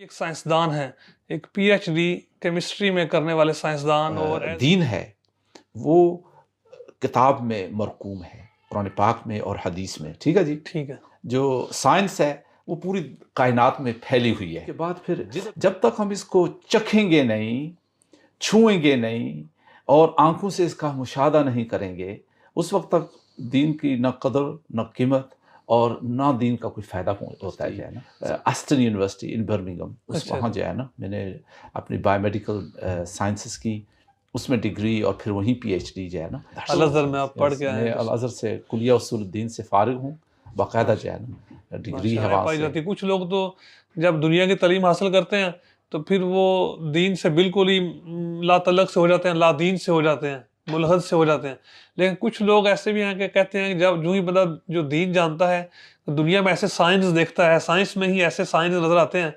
एक साइंसदान है, एक पीएचडी केमिस्ट्री में करने वाले साइंसदान और दीन है वो किताब में मरकूम है, कुरान पाक में और हदीस में। ठीक है जी। ठीक है। जो साइंस है वो पूरी कायनात में फैली हुई है। के बाद फिर जब तक हम इसको चखेंगे नहीं, छुएंगे नहीं और आंखों से इसका मुशाहदा नहीं करेंगे, उस वक्त तक दीन की न कदर न कीमत और ना दीन का कोई फ़ायदा होता है। जो है ना, अस्टन यूनिवर्सिटी इन बर्मिंघम, वहाँ जो है ना, मैंने अपनी बायोमेडिकल साइंसेस की, उसमें डिग्री और फिर वहीं पीएचडी जो है ना अल अज़हर में आप पढ़ के आए हैं। अल अज़हर से कुलिया उसूलुद्दीन से फारिग हूँ, बाकायदा जो है ना डिग्री है वहाँ से। कुछ लोग तो जब दुनिया की तालीम हासिल करते हैं तो फिर वो दीन से बिल्कुल ही ला तलक से हो जाते हैं, ला दीन से हो जाते हैं, मुलहद से हो जाते हैं। लेकिन कुछ लोग ऐसे भी हैं कि कहते हैं कि जब जो ही बंदा जो दीन जानता है तो दुनिया में ऐसे साइंस देखता है, साइंस में ही ऐसे साइंस नजर आते हैं